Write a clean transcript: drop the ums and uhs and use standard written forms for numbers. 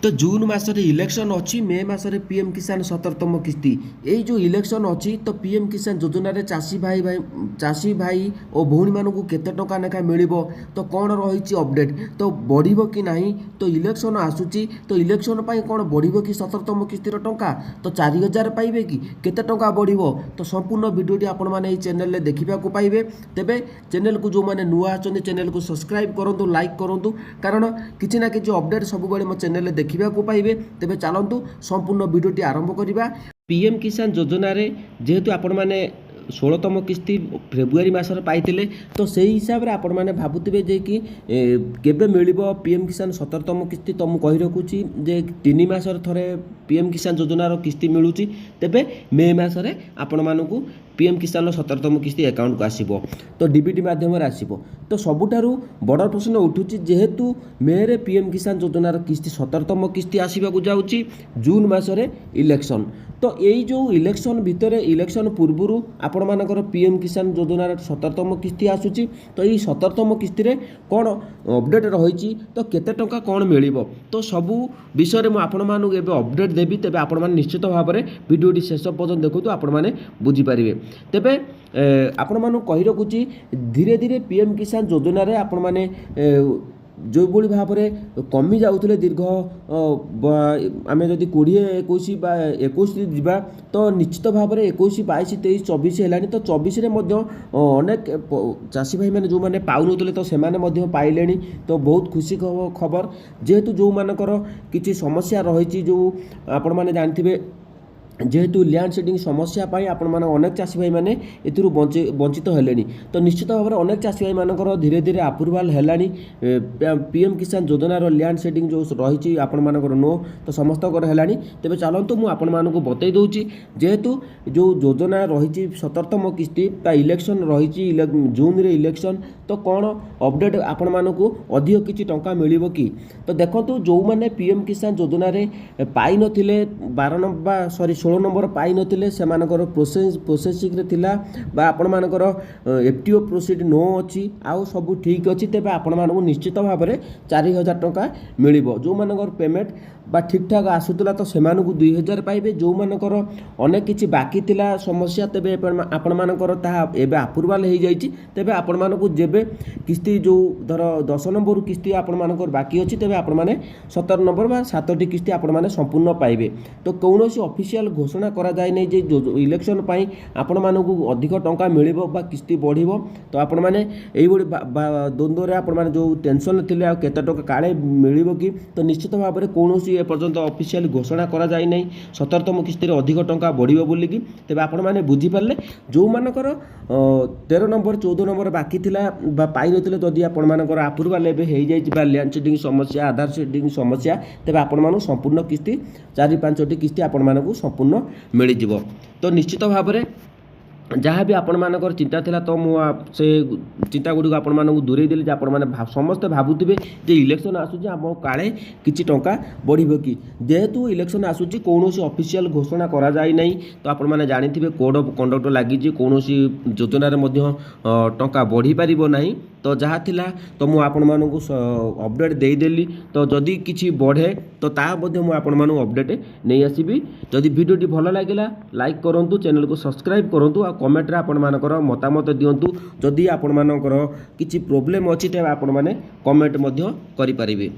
तो जून मासरे इलेक्शन अच्छी मे मासरे पीएम किसान 17तम किस्ती यही जो इलेक्शन अच्छी तो पीएम किसान योजना रे चाषी भाई और भौणी मानू केते टंका लेखा मिल तो कौन रही अपडेट तो बढ़ कि ना तो इलेक्शन आसूची तो इलेक्शन कौन बढ़ कि 17तम किस्तीर टंका तो 4000 पाइबे कि केते टंका बढ़ तो संपूर्ण वीडियोटी आपण मैंने चैनल देखा पाइबे तेबे चैनल को जो मैंने नुआ आछन चैनल को सब्सक्राइब करूँ लाइक करूँ कारण किसी ना कि अपडेट सब मो चैनल देखा पाइबे तेबे चलतु संपूर्ण वीडियोटी आरंभ करवा। पीएम किसान योजना रे जेहेतु आपण माने 16तम किस्ती फेब्रुआरी मासर पाइतिले तो से हिसाब से आपण मैंने भावुवे जे कि केबे मिलिबो पीएम किसान 17तम किस्ती तो मु कहि रखुची जे 3 मासर थरे पीएम किसान योजनार किस्ती मिलूची तेबे मे मासरे आपण मानकू पीएम किसान 17तम किस्ती अकाउंट को आसीबो तो डीबीटी माध्यम आसीबो तो सबुठारु बड़ प्रश्न उठुची जेहेतु मे रे पीएम किसान योजनार किस्ती 17तम किस्ती आसीबाकू जाउची जून मासरे इलेक्शन तो यही जो इलेक्शन भितर इलेक्शन पूर्व आपण मानकर पीएम किसान योजनार 17तम किस्ती आसूची तो यही 17तम किस्ती रे कौन अपडेट रही तो केते टंका कौन मिलिबो तो सबू विषय में आपण मानू एबे अपडेट देबी तेबे आपण माने निश्चित भाव में वीडियोटी शेष पर्यंत देखु आपण माने बुझी पारिबे तेबे आपण मानू कहि रखुची धीरे धीरे पीएम किसान योजना रे आपण माने जो भाई भाव में कमी जाऊे दीर्घ आम जदि 20-21 जावा तो निश्चित भाव में 21 22 23 24 है तो 24 अनेक चाषी भाई मैंने जो मैंने पाऊन तो से पाइले तो बहुत खुशी खबर जेहेतु जो मानकर किसी समस्या रही जो आपण मैंने जानते जेहेतु लैंड शेडिंग समस्या पाई आपण माने अनेक चाषी भाई माने एथिरु वंचित हेलेनी तो निश्चित भाव में अनेक चाषी भाई मानकर धीरे धीरे अप्रूवाल हेलानी पीएम किसान योजनार लैंड शेडिंग जो रही आपण मानकर नो तो समस्त हेलानी तेबे चलतु मु आपण मानकु बतई दउची जेहेतु जो योजना रही 17तम किस्ती इलेक्शन रही जून रे इलेक्शन तो कौन अपडेट आपण मानकु अधिक किछि टंका मिलिबो कि तो देखंतु जो माने पीएम किसान योजना रे पाई नथिले 16 नंबर पाई नथिले से मानकर प्रोसेसिंग रे थिला बा आपण मानकर एफटीओ प्रोसीड नो अछि आउ सब ठीक अछि तेबे आपण मानकु निश्चित भाव में 4000 टंका मिलिबो जो मानकर पेमेंट बा ठीक ठाक आसुतला तो से मानकु 2000 पाइबे जो मानकर अनेक किछि बाकी थिला समस्या तेबे आपण मानकर ता एबे अप्रूवाल हो जाइछि तेबे आपण मानकु जेबे किस्ती जो धर 10 नंबर किस्ती आपण मानकर बाकी अछि तेबे आपण माने 17 नंबर बा 7टी किस्ती आपण माने संपूर्ण पाइबे तो कौनसी ऑफिशियल घोषणा करा जाय नै जे इलेक्शन पई आपण मानकु अधिक टंका मिलिबो बा किस्ती बढ़िबो तो आपण माने एई बडी द्वंद्व रे आपण माने जो टेंशन थिले आ केते टंका काळे मिलिबो कि तो निश्चित भाव में कौनसी ए पर्यंत ऑफिशियल घोषणा करा जाय नै 17तम किस्ती रे अधिक टंका बढ़िबो बोली कि तेबे आपण माने बुझी पारले जो मानकर 13 नंबर 14 नंबर बाकी थिला बा पाई नथिले जदि आपण मानकर अप्रूवाल एबे हे जाय बा लैंड शेडिंग समस्या आधार शेडिंग समस्या तेबे आपण मानु संपूर्ण किस्ती 4-5टी किस्ती आपण मानकु संपूर्ण मिल जिवो तो निश्चित भाव में जहाँ भी आपण मानकर चिंता थिला तो मु से चिंता गुडी आपण मानकु दूरे देली जे आपण माने समस्त भाबुथिबे जे इलेक्शन आसुची हम काळे किछि टंका बढ़िबो कि जेहेतु इलेक्शन आसुची कोनोसी ऑफिशियल घोषणा करा जाय नै तो आपण माने जानिथिबे कोड ऑफ कंडक्ट लागि जे कोनोसी योजना रे मध्ये टंका बढ़ी पारिबो नाही तो जहाँ थिला तो मु आपण मानकु अपडेट देई देली तो जदि किछि बढ़े तो ता मध्ये मु आपण मानकु अपडेट नै आसीबी जदि वीडियोटी भलो लागिला लाइक करंतु चैनल को सब्सक्राइब करंतु कमेंट रे आपण मानकर मतामत दियंतु जदि आपण मानकर किछि प्रॉब्लम अछि ते आपण माने कमेंट मध्य करि परिबे।